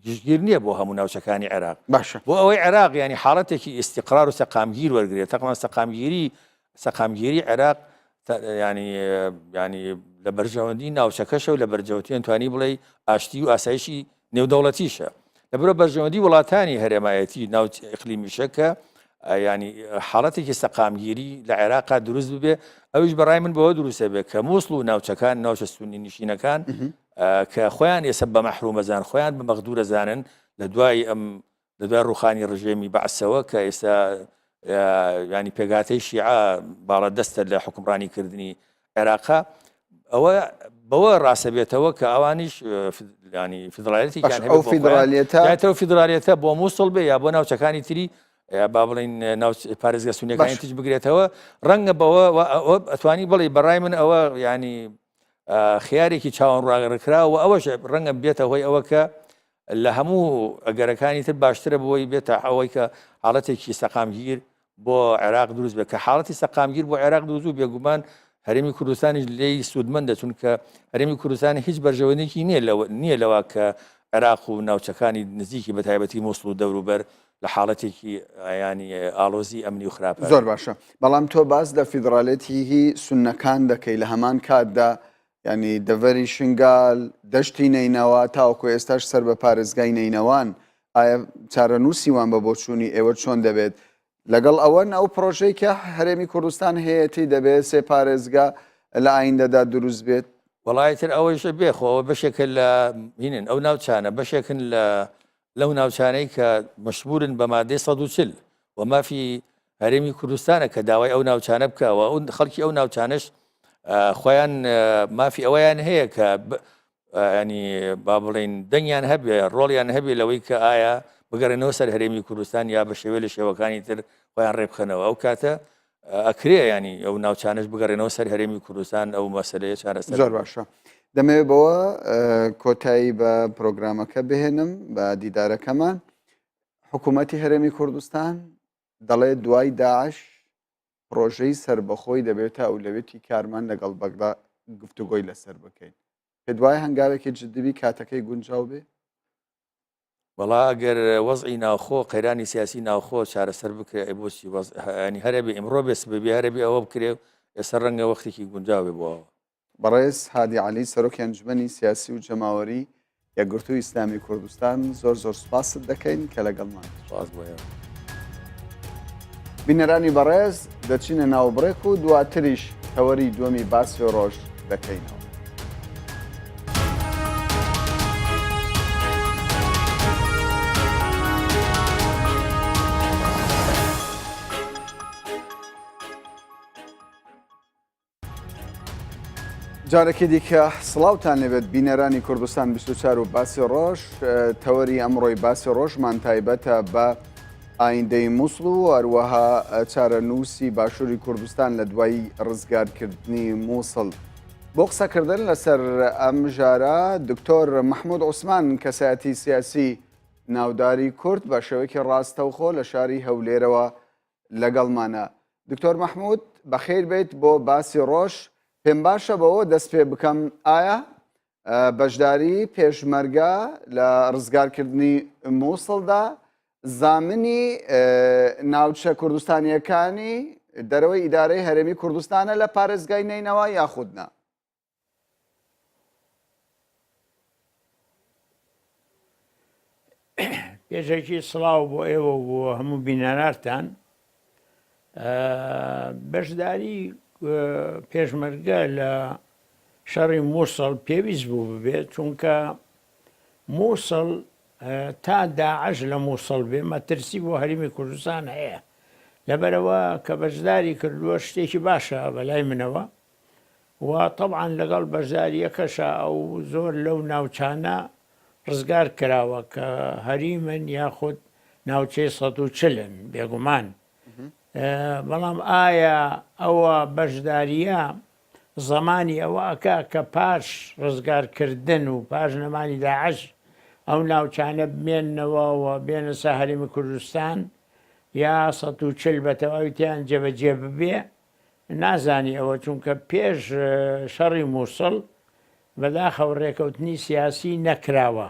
گشتگیر نییە بۆ هەموو ناوچەکانی عێراق باشە بۆ ئەوەی عێراق ینی حاڵەتێکی ئیسیقرار و سەقامگیر وەرگێت تەقمان سەقامگیری عێراق ینی لە بەرژەوەندی ناوچەکەشە و لە بەرجەوتیان توانی بڵێ ئاشتی و ئاسایشی نێودەوڵەتیشە لەبەرە بەرژەوەندی وڵاتانی هەرێمایەتی ناو ئیقلیمیشە کە ینی حاڵەتێکی سەقامگیری لە عێراقا دروست ببێ ئەویش بەڕای من بەوە دروستە بێت کە مووسڵ و ناوچەکان ناوچەستونی نشینەکان کە خۆیان ئێستا بە مەحرومەزان خۆیان بە مەغدورە زانن لە دوای ڕوخانی ڕژێمی بەعسەوە کە ئێستا ینی پێگاتەی شیعە باڵەدەستە لە حکومڕانیکردنی عێراقا ئەوە بەوە ڕاستە بێتەوە کە ئەوانیش ینی فیدرالیەتە فیدرالیەتە بۆ مووسڵ بێ یا بۆ ناوچەکانی تری با بڵین پارێزگا سونیەکانی تیش بگرێتەوە ڕەنگە بەوە ئەتوانی بڵێ بەڕای من ئەوە ینی خیارێکی چاوەڕاگەڕکراوە ئەوەش ڕەنگە بێتە هۆی ئەوە کە لە هەموو ئەگەرەکانی تر باشترە بۆی بێتە ئەوەی کە حاڵەتێکی سەقامگیر بۆ عێراق دروست بێت کە حاڵەتی سەقامگیر بۆ عێراق دروست و بێگومان هەرێمی کوردستانیش لێی سوودمەندە چونکە هەرێمی کوردستانی هیچ بەرژەوەندێکی نییە لەوە کە عێراق و ناوچەکانی نزیکی بە تایبەتی مووسڵ و دەوروبەر لە حاڵەتێکی ینی ئالۆزی ئەمنی و خراپە زۆر باشە بەڵام تۆ باز لە فیدراالەتی سونەکان دەکەی لە هەمان کاتدا ینی دەڤەری شنگال دەشتی نینەوە تاوەکو ئێستاش سەر بە پارێزگای نینەوان ئایا چارەنووسیوان بە بۆچوونی ئێوە چۆن دەبێت لەگەڵ ئەوەن ئەو پرۆژەی کە هەرێمی کوردستان هەیەی دەبێت سێ پارێزگا لە ئایندەدا دروست بێت وڵایتر ئەوەیشە بێخەوە بەشێکە لە هینن ئەو ناوچانە بەشێکن لەو ناوچانەی کە مەشمورن بە مادەی 140 و مافی هەرێمی کوردستانە کە داوای ئەو ناوچانە بکەوە ئەو خەڵکی ئەو ناوچانش خۆیان مافی ئەوەیان هەیە کە ینی با بڵین دەنگیان هەبێ ڕۆڵیان هەبێ لەوەی کە ئایا بگەڕێنەوە سەر هەرێمی کوردستان یا بە شێوە لە شێوەکانی تر خۆیان ڕێبخەنەوە ئەو کاتە ئەکرێ ینی ئەو ناوچانش بگەڕێنەوە سەر هەرێمی کوردستان ئەو مەسەلەیە چارەسەر زۆر باشە دەمەوێت بەوە کۆتایی بە پرۆگرامەکە بهێنم بە دیدارەکەمان حکوومەتی هەرێمی کوردستان دەڵێت دوای داعش پرۆژەی سربەخۆی دەبێتە ئەولەوێتی کارمان لەگەڵ بەغدا گفتوگۆی لەسەر بکەین پێ دوای هەنگاوێکی جددیبی کاتەکەی گونجاو بێ وڵا ئەگەر وەزعی ناوخۆ قەیرانی سیاسی ناوخۆ چارەسەر بکرێ بۆچی ینی هەرێبێ ئەمڕۆ بێس ببێ هەرێبێ ئەوە بکرێ ئێستا ڕەنگە وەختێکی گونجاو بێ بۆەوە بەڕێز هادی عەلی سەرۆکی ئەنجومەنی سیاسی و جەماوەری یەکگرتووی ئیسلامی کوردستان زۆر سوپاست دەکەین کە لەگەڵمان. سپاس بۆ. بینەرانی بەڕێز دەچینە ناوبڕێک و دواتریش تەوەری دووەمی باسی ڕۆژ دەکەینەوە. جارێکی دیکە سڵاوتان لەبێت بینەرانی کوردستان 24 و باسی ڕۆژ. تەوەری ئەمڕۆی باسی ڕۆژمان تایبەتە بە ئایندەی مووسڵ و هەروەها چارەنووسی باشووری کوردستان لە دوای ڕزگارکردنی مووسڵ. بۆ قسەکردن لەسەر ئەم ژارە دکتۆر محمود عوسمان کەسایەتی سیاسی ناوداری کورد بە شێوەیەکی ڕاستەوخۆ لە شاری هەولێرەوە لەگەڵمانە. دکتۆر محمود بەخێر بێت بۆ باسی ڕۆژ. پێم باشە بەوە دەست پێ بکەم ئایا بەشداری پێشمەرگە لە ڕزگارکردنی مووسڵدا زامنی ناوچە کوردستانیەکانی دەرەوەی ئیدارەی هەرێمی کوردستانە لە پارێزگای نینەوە یاخودنا؟ پێشێکی سڵاو بۆ ئێوە بۆ هەموو بینەرارتان. بەشداری پێشمەرگە لە شەڕی مووسڵ پێویست بوو ببێت، چونکە مووسڵ تا داعش لە مووسڵ بێ مەترسی بۆ هەرێمی کوردستان هەیە. لەبەرەوە کە بەشداری کردووە شتێکی باشە بەلای منەوە، و طبعاً لەگەڵ بەشداریەکەشە ئەو زۆر لەو ناوچانە ڕزگار کراوە کە هەریمن یاخود ناوچەی 140 بێگومان. بەڵام ئایا ئەوە بەشداریە زەمانی ئەوە ئەکا کە پاش ڕزگارکردن و پاش نەمانی داعش ئەو ناوچانە بمێننەوە و بێنە سەر هەرێمی کوردستان یا 140 بە تەواویتیان جێبەجێ ببێ؟ نازانی ئەوە، چونکە پێش شەڕی مووسڵ بەداخەو ڕێکەوتنی سیاسی نەکراوە.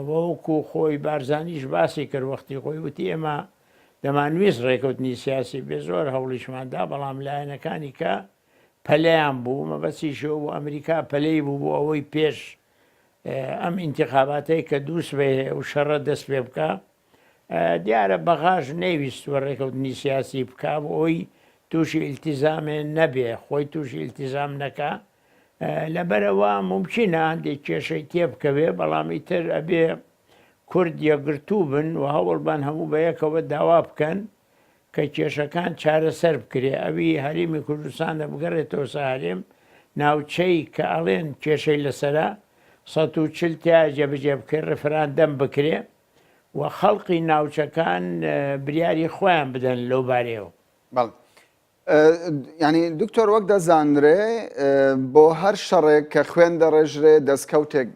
وەکو خۆی بارزانیش باسی کرد وەختی خۆی وتی ئێمە دەمانویست ڕێکەوتنی سیاسی بێ، زۆر هەوڵیشماندا، بەڵام لایەنەکانی کە پەلەیان بوو مەبەستیشەوە بۆ ئەمریکا پەلەی بوو بۆ ئەوەی پێش ئەم ئینتیخاباتەی کە دووس بێ و شەڕە دەست پێ بکە، دیارە بەغاژ نەیویستوە ڕێکەوتنی سیاسی بکە بۆ ئەوی تووشی ئیلتیزامێ نەبێ، خۆی تووشی ئیلتیزام نەکە. لەبەرەوە ممکنە هەندێک کێشەی تێ بکەوێ، بەڵام ئیتر ئەبێ کورد یەکگرتوو بن و هەوڵبان هەموو بە یەکەوە داوا بکەن کە کێشەکان چارەسەر بکرێ. ئەوی هەرێمی کوردستانە بگەڕێتەوە سەهرێم، ناوچەی کە ئەڵێن کێشەی لەسەرە 140 تیا جێبەجێ بکرێ، ڕفراندەم بکرێ و خەڵقی ناوچەکان بریاری خۆیان بدەن لەو بارەیەوە. بەڵێ، ینی دکتۆر وەک دەزانرێ بۆ هەر شەڕێک کە خوێن دەڕێژرێ دەستکەوتێک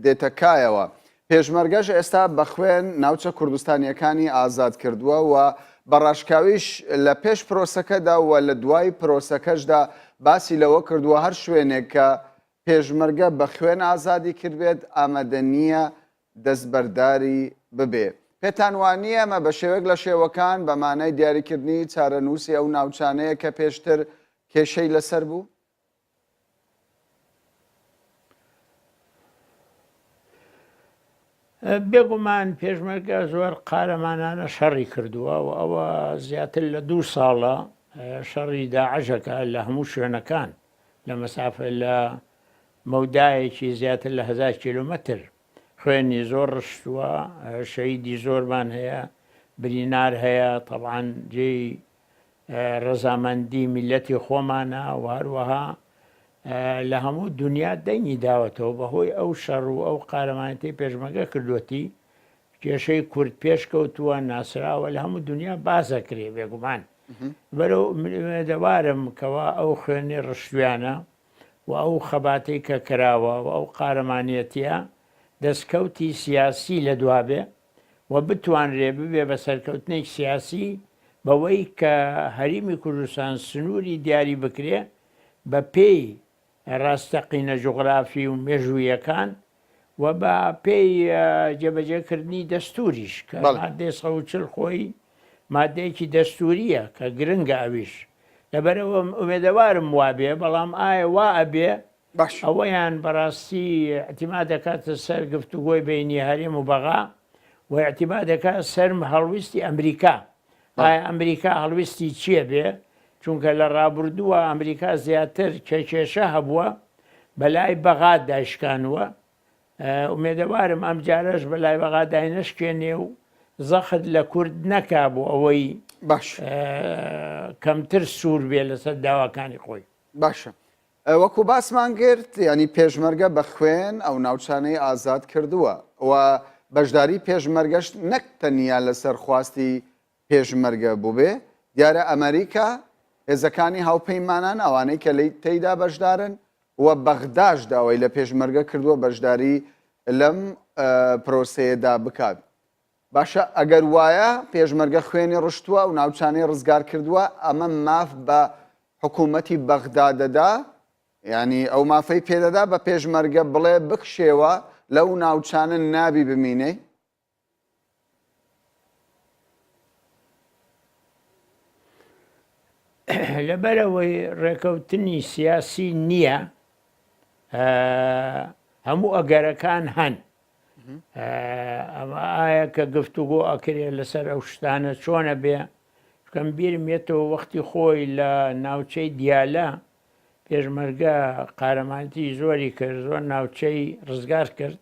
دێتەکایەوە. پێشمەرگەش ئێستا بە خوێن ناوچە کوردستانیەکانی ئازاد کردووە و بەڕاشکاویش لە پێش پرۆسەکەدا و لە دوای پرۆسەکەشدا باسی لەوە کردووە هەر شوێنێک کە پێشمەرگە بە خوێن ئازادی کردبێت ئامادە نییە دەستبەرداری ببێ. پێتان وانییە ئەمە بە شێوەیەک لە شێوەکان بە مانای دیاریکردنی چارەنووسی ئەو ناوچانەیە کە پێشتر کێشەی لەسەر بوو؟ بێگومان پێشمەرگە زۆر قارەمانانە شەڕی کردووە و ئەوە زیاتر لە 2 ساڵە شەڕی داعشەکە لە هەموو شوێنەکان لە مەسافە لە مەودایەکی زیاتر لە 1000 کیلومتر خوێنی زۆر ڕشتووە، شەیدی زۆرمان هەیە، برینار هەیە، طبعاً جێی ڕەزامەندی میلەتی خۆمانە و هەروەها لە هەموو دنیا دەنگی داوەتەوە بەهۆی ئەو شەڕ و ئەو قارەمانەتی پێشمەرگە کردوەتی. کێشەی کورد پێشکەوتووە، ناسراوە، لە هەموو دنیا بازەکرێ بێگومان. بەرەو دەوارم کەوا ئەو خوێنی ڕشتویانە و ئەو خەباتەی کە کراوە و ئەو قارەمانەتیە دەستکەوتی سیاسی لە دوابێ و بتوانرێ ببێ بە سەرکەوتنێک سیاسی بەوەی کە هەرێمی کوردستان سنووری دیاری بکرێ بە پێی ڕاستەقینە جوغرافی و مێژوویەکان و بە پێی جێبەجێکردنی دەستوریش کە مادەی 140 خۆی مادەیەکی دەستوریە کە گرنگە ئەویش. لەبەرەوە ئومێدەوارم وابێ، بەڵام ئایا وا ئەبێ باش ئەوەیان بەڕاستی اعتیماد دەکاتە سەر گفتوگۆی بینی هەرێم و بەغا و اعتیماد دەکات سەر هەڵویستی ئەمریکا. ئایا ئەمریکا هەڵویستی چییە بێ؟ چونکە لە ڕابردووە ئەمریکا زیاتر کێشە هەبووە بەلای بەغا دایشکانوە. ئومێدەوارم ئەم جارەش بەلای بەغا داینەشکێنێ و زەخت لە کورد نەکا بوو ئەوەی باش کەمتر سوور بێ لەسەر داواکانی خۆی. باشە وەکو باسمان کرد ینی پێشمەرگە بە خوێن ئەو ناوچانەی ئازاد کردووە و بەشداری پێشمەرگەش نەک تەنیا لەسەر خواستی پێشمەرگە بوو بێ دیارە ئەمریکا هێزەکانی هاوپەیمانان ئەوانەی کە لی تێیدا بەشدارن و بەغداش داوای لە پێشمەرگە کردووە بەشداری لەم پرۆسەیەدا بکات. باشە ئەگەر وایە پێشمەرگە خوێنی ڕشتووە و ناوچانەی ڕزگار کردووە ئەمە ماف بە حکوومەتی بەغدا دەدا ینی ئەو مافەی پێدەدا بە پێشمەرگە بڵێ بکشێوە لەو ناوچانە نابی بمینێ. لەبەرەوەی ڕێکەوتنی سیاسی نییە هەموو ئەگەرەکان هەن. ئەمە ئایا کە گفتوگۆ ئەکرێت لەسەر ئەو شتانە چۆنە بێ کەم بیرمێتەوە وەختی خۆی لە ناوچەی دیالە پێشمەرگە قارەمانتی زۆری کرد زۆر ناوچەی ڕزگار کرد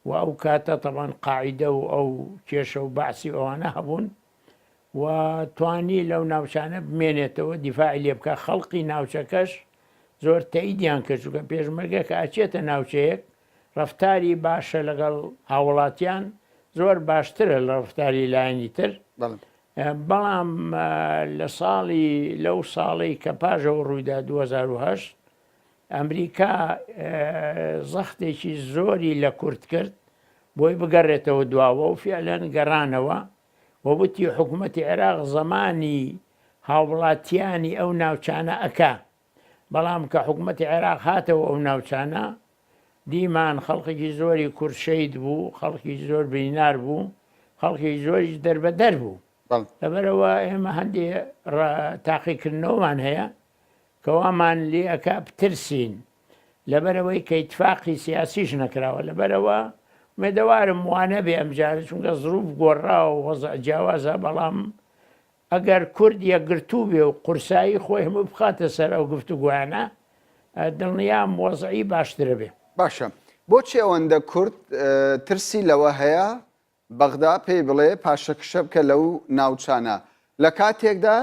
و ئەو کاتە تەمان قاعیدە و ئەو کێشە و باسی ئەوانە هەبوون و توانی لەو ناوچانە بمێنێتەوە دیفاعی لێ بکە. خەڵقی ناوچەکەش زۆر تەیدیان کرد چونکە پێشمەرگە کە ئاچێتە ناوچەیەک ڕەفتاری باشە لەگەڵ هاوڵاتیان زۆر باشترە لە ڕفتاری لایەنی تر. بەڵام لەو ساڵی کە پاژەوە ڕوویدا 2010 ئەمریکا زەختێکی زۆری لە کورد کرد بۆی بگەڕێتەوە دواوە و فعلەن گەڕانەوە و وتی حکوومەتی عێراق زەمانی هاوڵاتیانی ئەو ناوچانە ئەکا. بەڵام کە حکوومەتی عێراق هاتەوە ئەو ناوچانە دیمان خەڵقێکی زۆری کورد شەید بوو، خەڵکی زۆر بینار بوو، خەڵکی زۆریش دەربەدەر بوو. لەبەرەوە ئێمە هەندێک تاقیکردنەوەمان هەیە کەوامان لێ ئەکا بترسین لەبەرەوەی کە ئیتفاقی سیاسیش نەکراوە. لەبەرەوە مێدەوارم وانە بێ ئەمجارە چونکە زروف گۆڕاوە وەزع جیاوازە. بەڵام ئەگەر کورد یەکگرتوو بێ و قورسایی خۆی هەموو بخاتە سەر ئەو گفتوگویانە دڵنیام وەزعی باشترە بێ. باشە بۆچی ئەوەندە کورد ترسی لەوە هەیە بەغدا پێی بڵێ پاشەکشە بکە لەو ناوچانە لە کاتێکدا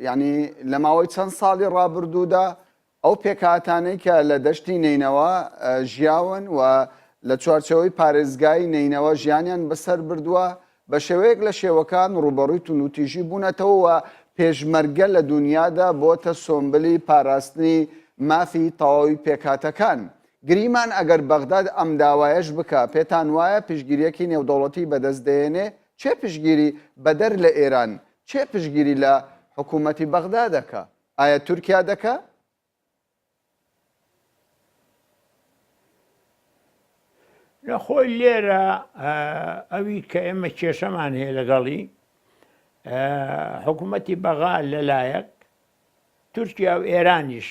ینی لە ماوەی چەند ساڵی ڕابردوودا ئەو پێکهاتانەی کە لە دەشتی نینەوە ژیاون و لە چوارچەوەی پارێزگای نینەوە ژیانیان بەسەر بردووە بە شێوەیەک لە شێوەکان ڕوبەڕووی تونوتیژی بوونەتەوە و پێشمەرگە لە دنیادا بۆتە سۆمبلی پاراستنی مافی تەواوی پێکهاتەکان. گریمان ئەگەر بەغداد ئەم داوایەش بکە پێتان وایە پشگیریەکی نێودەوڵەتی بەدەست دێنێ چێ پشگیری بەدەر لە ئێران چێ پشگیری لە حکوومەتی بەغدا دەکە؟ ئایا تورکیا دەکە؟ لە خۆی لێرە ئەوی کە ئێمە کێشەمان هەیە لەگەڵی حکوومەتی بەغا لەلایەک تورکیا و ئێرانیش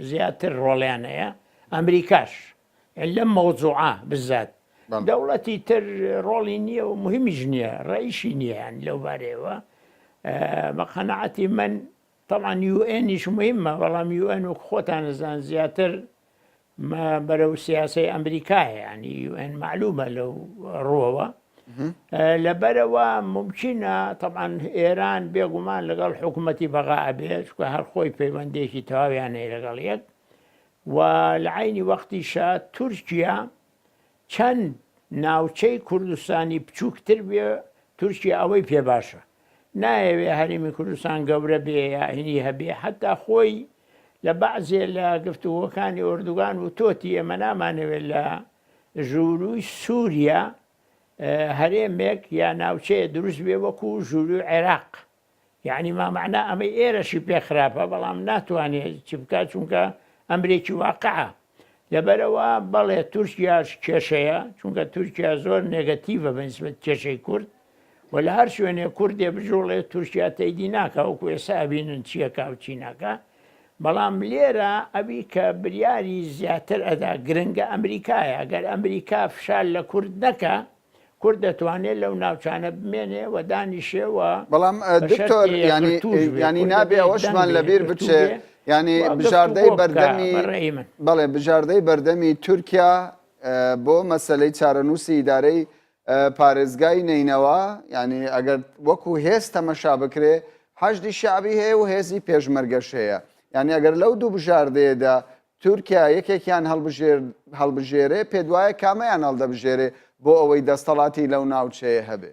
زیاتر ڕۆڵیان هەیە ئەمریکاش لەم مەوزوعە بزات دەوڵەتی تر ڕۆڵی نییە و مهمیش نییە ڕئیشی نییەیان لەو بارەیەوە. بە قەنەعەتی من طبعا یوئێنیش مهمە بەڵام یوئێن و خۆتان نەزان زیاتر بەرەو سیاسەی ئەمریکایە ینی یوئێن معلومە لەو ڕووەوە. لەبەرەوە ممکنە طبعا ئێران بێگومان لەگەڵ حکوومەتی بەغا ئەبێت چونکە هەر خۆی پەیوەندێکی تەواویان هەیە لەگەڵ یەک و لە عینی وەختیشە تورکیا چەند ناوچەی کوردستانی بچووکتر بێ تورکیا ئەوەی پێ باشە نایەوێ هەرێمی کوردستان گەورە بێ یاهینی هەبێ حتا خۆی لە بەعزێ لە گفتوگۆکانی ئۆردوگان و تۆتی ئێمە نامانەوێت لە ژووروی سووریا هەرێمێک یا ناوچەیە دروست بێ وەکو ژووروی عێراق یعنی مامەعنا ئەمەی ئێرەشی پێ خراپە بەڵام ناتوانێت چی بکات چونکە ئەمرێکی واقعە. لەبەرەوە بەڵێ تورکیاش کێشەیە چونکە تورکیا زۆر نێگەتیڤە بەنسبەت کێشەی کورد و لە هەر شوێنێ کوردێ بژۆڵێ تورکیا تەیدی ناکە وەکو ئێستا ئەبینن چیەکە و چی ناکە. بەڵام لێرە ئەبی کە بریاری زیاتر ئەدا گرنگە ئەمریکایە ئەگەر ئەمریکا فشار لە کورد نەکە کورد دەتوانێت لەو ناوچانە بمێنێ و دانیشێەوە بەڵام دکتۆر ینی نابێ ئەوەشمان لەبیر بچێ ینی بژاردەی بەردەمی بەڵێ بژاردەی بەردەمی تورکیا بۆ مەسلەی چارەنووسی ئیدارەی پارێزگای نینەوە ینی ئەگەر وەکو هێز تەمەشا بکرێ حەشدی شعبی هەیە و هێزی پێشمەرگەش هەیە ینی ئەگەر لەو دوو بژاردەیەدا تورکیا یەکێکیان هەڵبژێرێ پێ دوایە کامەیان هەڵدەبژێرێ بۆ ئەوەی دەستەڵاتی لەو ناوچەیە هەبێ.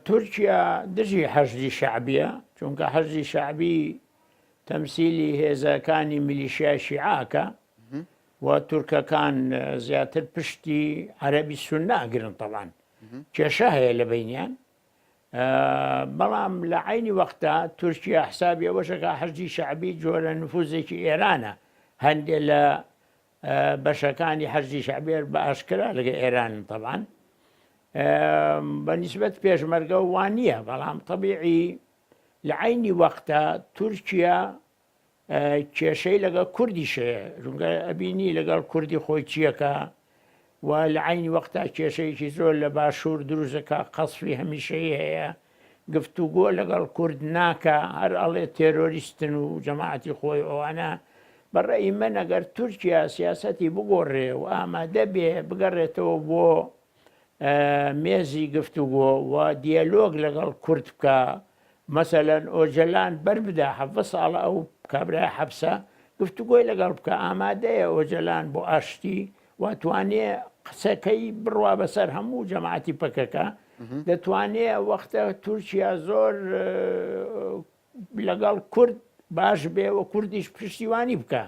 تورکیا دژی حەشدی شعبیە چونکە حەشدی شعبی تەمسیلی هێزەکانی میلیشیای شیعاکە و تورکەکان زیاتر پشتی عەرەبی سونناگرن تەڵان کێشە هەیە لە بینیان بەڵام لە عینی وەختە تورکیا حسابی ئەوەشەکە حەشدی شعبی جۆرە نفوزێکی ئێرانە هەندێک لە بەشەکانی حەشدی شعبێر بە ئاشکرا لەگە ئێرانن تەڵان بە نیسبەت پێشمەرگە وان نییە بەڵام طبیعی لە عینی وەختە تورکیا کێشەی لەگەڵ کوردیشەیە ڕوونگە ئەبینی لەگەڵ کوردی خۆی چیەکە و لە عینی وەختە کێشەیەکی زۆر لە باشوور دروستەکە قەسفی هەمیشەیی هەیە گفتوگۆ لەگەڵ کورد ناکە هەر ئەڵێ تێرۆریستن و جەماعەتی خۆی ئەوانە بەڕێی من ئەگەر تورکیا سیاسەتی بگۆڕێ و ئامادە بێ بگەڕێتەوە بۆ مێزی گفتوگۆ و دیالۆگ لەگەڵ کورد بکە مەسەلەن ئۆجەلان بەربدا 7 ساڵە ئەو کابرای حەبسە گفتوگۆی لەگەڵ بکە ئامادەیە ئۆجەلان بۆ ئاشتی واتوانێ قسەکەی بڕوا بەسەر هەموو جەماعەتی پەکەکە دەتوانێت وەختە تورکیا زۆر لەگەڵ کورد باش بێ و کوردیش پشتیوانی بکە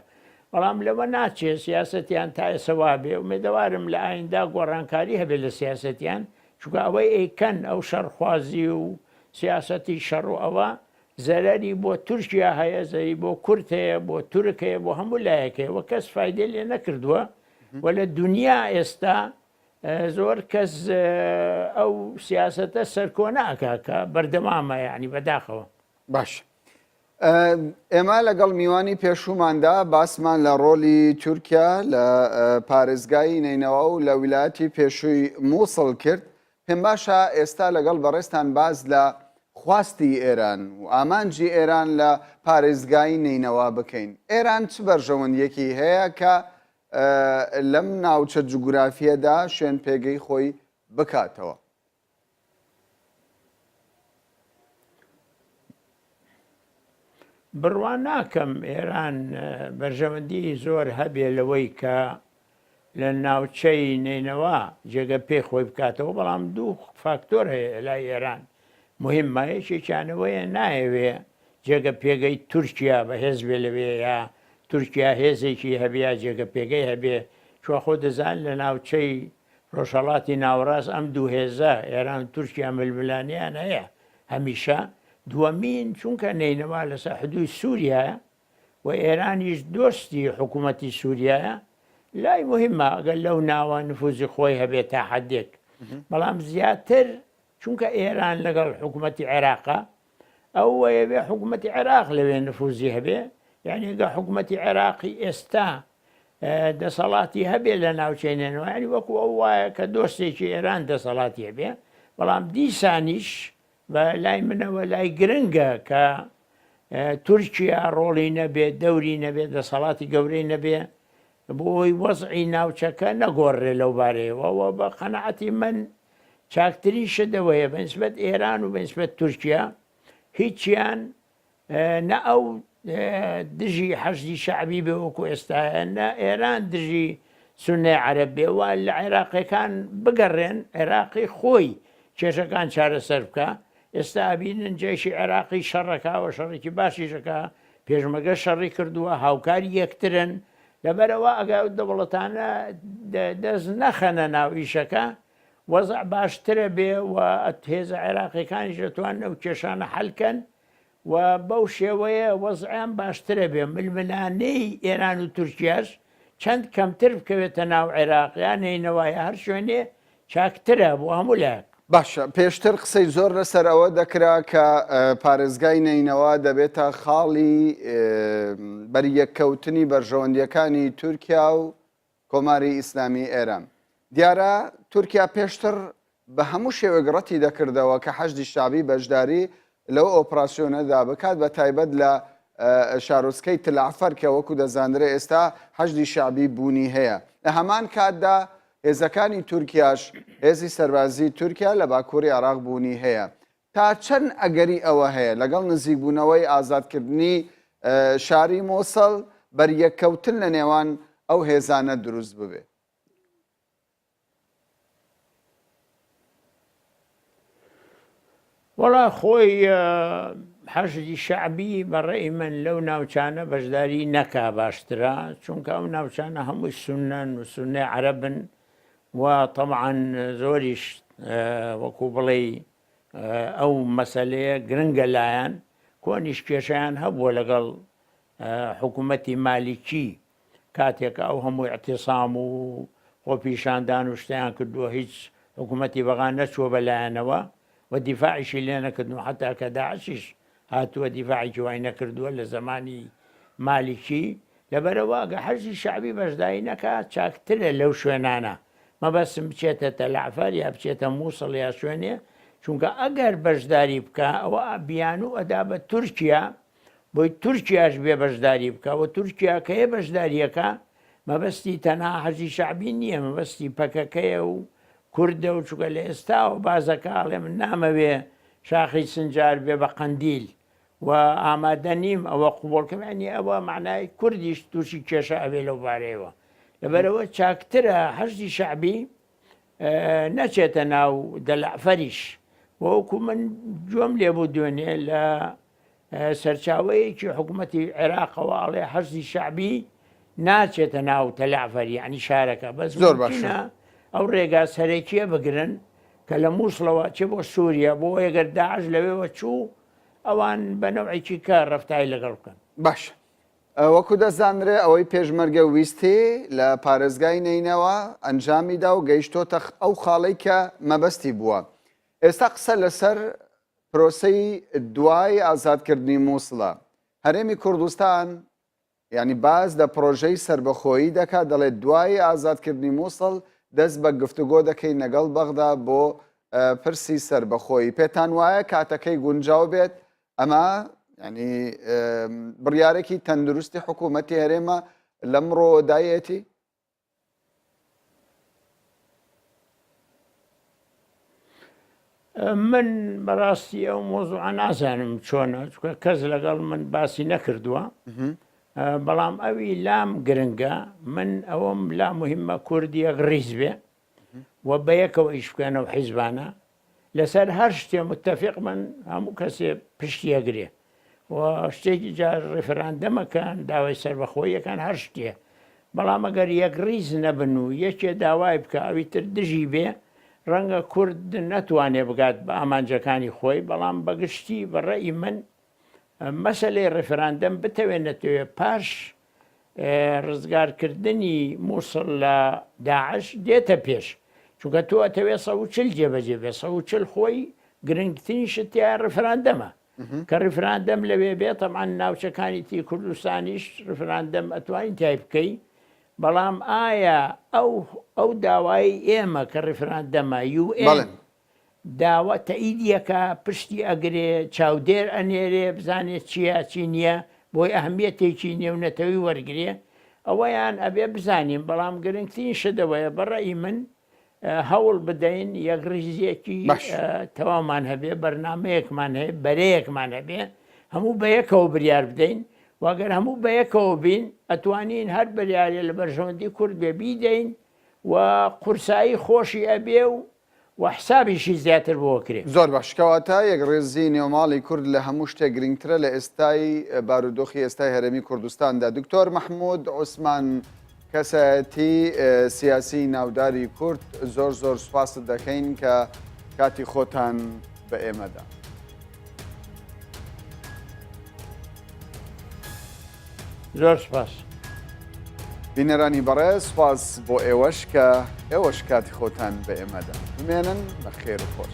بەڵام لەوە ناچێت سیاسەتیان تا ئێسەوا بێ و مێدەوارم لە ئایندا گۆڕانکاری هەبێت لە سیاسەتیان چونکە ئەوەی ئەیکەن ئەو شەڕخوازی و سیاسەتی شەڕ و ئەوە زەرەری بۆ تورکیا هەیە زەری بۆ کورد هەیە بۆ تورک هەیە بۆ هەموو لایەکەیە وە کەس فایدەی لێ نەکردووە و لە دنیا ئێستا زۆر کەس ئەو سیاسەتە سەرکۆناکە کە بەردەمامە یعنی بەداخەوە باش. ئێمە لەگەڵ میوانی پێشوماندا باسمان لە ڕۆلی تورکیا لە پارێزگای نینەوە و لە ویلایەتی پێشووی مووسڵ کرد پێم باشە ئێستا لەگەڵ بەڕێستان باز لە خواستی ئێران و ئامانجی ئێران لە پارێزگای نینەوە بکەین. ئێران چ بەرژەوەندیەکی هەیە کە لەم ناوچە جوگرافیەدا شوێن پێگەی خۆی بکاتەوە؟ بڕوان ناکەم ئێران بەرژەوەندی زۆر هەبێ لەوەی کە لە ناوچەی نینەوە جێگە پێی خۆی بکاتەوە بەڵام دوو فاکتۆر هەیە لای ئێران مهمایەکێکیانەوەیە نایەوێ جێگە پێگەی تورکیا بە هێز بێ لەوێ یا تورکیا هێزێکی هەبێ جێگە پێگەی هەبێ چوە خۆ دەزان لە ناوچەی ڕۆژهەڵاتی ناوەڕاست ئەم دوو هێزە ئێران تورکیا ململانیان هەیە هەمیشە دووەمین چونکە نینەوە لەسەر حدووی سووریایە و ئێرانیش دۆستی حکوومەتی سووریایە لای مهمە ئەگەر لەو ناوە نفوزی خۆی هەبێت تا حەدێک بەڵام زیاتر چونکە ئێران لەگەڵ حکوومەتی عێراقە ئەو وەیەوێ حکوومەتی عێراق لەوێ نفوزی هەبێ یعنی ئەگە حکوومەتی عێراقی ئێستا دەسەڵاتی هەبێ لە ناوچەی نێنەوە ینی وەکو ئەو وایە کە دۆستێکی ئێران دەسەڵاتی هەبێ بەڵام دیسانیش بە لای منەوە لای گرنگە کە تورکیا ڕۆڵی نەبێ دەوری نەبێ دەسەڵاتی گەورەی نەبێ بۆی وەزعی ناوچەکە نەگۆڕێ لەو بارەیەوە بە قەنەعەتی من چاکترین شدەوەیە بەنسبەت ئێران و بەنسبەت تورکیا هیچیان نە ئەو دژی حەشدی شعبی بێ وەکو ئێستاە نە ئێران دژی سوننەی عەرەب بێ وە لە عێراقیەکان بگەڕێن عێراقی خۆی کێشەکان چارەسەر بکە ئێستا ئەبینن جێشی عێراقی شەڕەکەوە شەڕێکی باشیشەکە پێشمەگە شەڕی کردووە هاوکاری یەکترن لەبەرەوە ئەگە دەوڵەتانە دەست نەخەنە ناو ئیشەکە وەزع باشترە بێ و هێزە عێراقیەکانیش دەتوانن ئەو کێشانە حەلکەن و بەو شێوەیە وەزعیان باشترە بێ ململانەی ئێران و تورکیاش چەند کەمتر بکەوێتە ناو عێراقیان نینەوەیە هەر شوێنێ چاکترە بۆ هەموو لایەک باشە پێشتر قسەی زۆر لەسەر ئەوە دەکرا کە پارێزگای نینەوە دەبێتە خاڵی بەریەککەوتنی بەرژەوەندیەکانی تورکیا و کۆماری ئیسلامی ئێران. دیارە تورکیا پێشتر بە هەموو شێوەیەک ڕەتی دەکردەوە کە حەشدی شعبی بەشداری لەو ئۆپراسیۆنەدا بکات بە تایبەت لە شارۆچکەی تلعفەر کە وەکو دەزانرێ ئێستا حەشدی شعبی بوونی هەیە. لە هەمان کاتدا هێزەکانی تورکیاش هێزی سەربازی تورکیا لە باکووری عێراق بوونی هەیە. تا چەند ئەگەری ئەوە هەیە لەگەڵ نزیکبوونەوەی ئازادکردنی شاری مۆسڵ بەریەککەوتن لە نێوان ئەو هێزانە دروست ببێ؟ وەڵا خۆی حەشدی شعبی بەڕێی من لەو ناوچانە بەشداری نەکا باشترە، چونکە ئەو ناوچانە هەمووی سونەن و سونەی عەرەبن و طبعاً زۆریش وەکو بڵێ ئەو مەسەلەیە گرنگە لایەن کۆنیش کێشیان هەبووە لەگەڵ حکوومەتی مالیکی کاتێکە ئەو هەموو اعتیسام و خۆپیشاندان و شتیان کردووە هیچ حکوومەتی بەغا نەچووە بەلایەنەوە و دیفاعیشی لێ نەکردن حتا کە داعشیش هاتووە دیفاعی وای نەکردووە لە زمانی مالیکی. لەبەرەوە گە حەشدی شعبی بەشداری نەکات چاکترە لەو شوێنانە مەبەستم بچێتە تەلعفەر یا بچێتە مووسڵ یا شوێنێ، چونکە ئەگەر بەشداری بکە ئەوە بیان و ئەدا بە تورکیا بۆی تورکیاش بێ بەشداری بکە و تورکیا کە هەیە بەشداریەکە مەبەستی تەنها حەشدی شعبی نییە، مەبەستی پەکەکەیە و کوردە و چووکە لە ئێستا و بازەکەڵێ من نامەوێ شاخی سنجار بێ بە قەندیل و ئامادە نیم ئەوە قوبڵکەمانی ئەوە معنای کوردیش تووشی کێشە ئەوێ لەو بارەیەوە. لەبەرەوە چاکترە حەشدی شعبی نەچێتە ناو دەلعفەریش. وەکو من گوێم لێبوو دوێنێ لە سەرچاوەیەکی حکوومەتی عێراقەوە ئەڵێ حەشدی شعبی ناچێتە ناو تەلعفەری عنی شارەکە بەس زۆر باشە ئەو ڕێگا سەرەکیە بگرن کە لە مووسڵەوە چێ بۆ سووریا بۆ ئەگەر داعش لەوێوە چوو ئەوان بەنەوعێکی کار ڕەفتای لەگەڵ بکەن. باش وەکو دەزانرێ ئەوەی پێشمەرگە ویستی لە پارێزگای نینەوە ئەنجامیدا و گەیشتۆتە ئەو خاڵی کە مەبەستی بووە. ئێستا قسە لەسەر پرۆسەی دوای ئازادکردنی مووسڵە. هەرێمی کوردستان یعنی باز لە پرۆژەی سربەخۆیی دەکات دەڵێت دوای ئازادکردنی مووسڵ دەست بە گفتوگۆ دەکەی لەگەڵ بەغدا بۆ پرسی سربەخۆیی. پێتان وایە کاتەکەی گونجاو بێت ئەمە ینی بڕیارێکی تەندروستی حکوومەتی هەرێمە لەمڕۆ دایەتی؟ من بەڕاستی ئەو مۆزوعە نازانم چۆنە، چونکە کەس لەگەڵ من باسی نەکردووە، بەڵام ئەوی لام گرنگە من ئەوەم لا مهمە کوردیە غریز بێ و بەیەکەوە ئیش بکەنەوە حیزبانە لەسەر هەر شتێ متتەفق من هەموو کەسێ پشتیەگرێ و شتێکی جار ڕێفەراندەمەکان داوای سەربەخۆیەکان هەر شتێ، بەڵام ئەگەر یەک ڕیز نەبن و یەکێ داوای بکە ئەوی تر دژی بێ ڕەنگە کورد نەتوانێ بگات بە ئامانجەکانی خۆی. بەڵام بەگشتی بەڕێی من مەسەلەی ڕێفەراندەم بتەوێنێتەوە پاش ڕزگارکردنی مووسڵ لە داعش دێتە پێش، چونکە تۆ ئەتەوێ 140 جێبەجێ بێ 140 خۆی گرنگترین شتیا ڕێفەراندەمە کە ڕێفەراندەم لەوێ بێت تەمان ناوچەکانی تی کوردستانیش ڕێفەراندەم ئەتوانین تای بکەی. بەڵام ئایا ئەو داوای ئێمە کە ڕێفەراندەمە UN داوا تەئیدیەکە پشتی ئەگرێ چاودێر ئەنێرێ بزانێت چیە چی نییە بۆی ئەهمیەتێکی نێونەتەوەی وەرگێ ئەوەیان ئەبێ بزانین. بەڵام گرنگترین شدەوەیە بەڕێی من هەوڵ بدەین یەک ڕیزیەکی تەوامان هەبێ بەرنامەیەکمان هەیە بەرەیەکمان هەبێ هەموو بەیەکەوە بریار بدەین واگەر هەموو بەیەکەوە بین ئەتوانین هەر بریارێ لە بەرژەوەندی کورد بێ بیدەین و قورسایی خۆشی ئەبێ و حسابیشی زیاتر بۆکرێ. زۆر باشکەواتە یەک ڕێزی نێوماڵی کورد لە هەموو شتێک گرنگترە لە ئێستای بارودۆخی ئێستای هەرێمی کوردستاندا. دکتۆر مەحموود عوسمان کەسایەتی سیاسی ناوداری کورد زۆر زۆر سوپاست دەکەین کە کاتی خۆتان بە ئێمەدا. زۆر سپاس. بینەرانی بەڕێز سپاس بۆ ئێوەش کە ئێوەش کاتی خۆتان بە ئێمەدا بمێنن بە خێر و خۆش.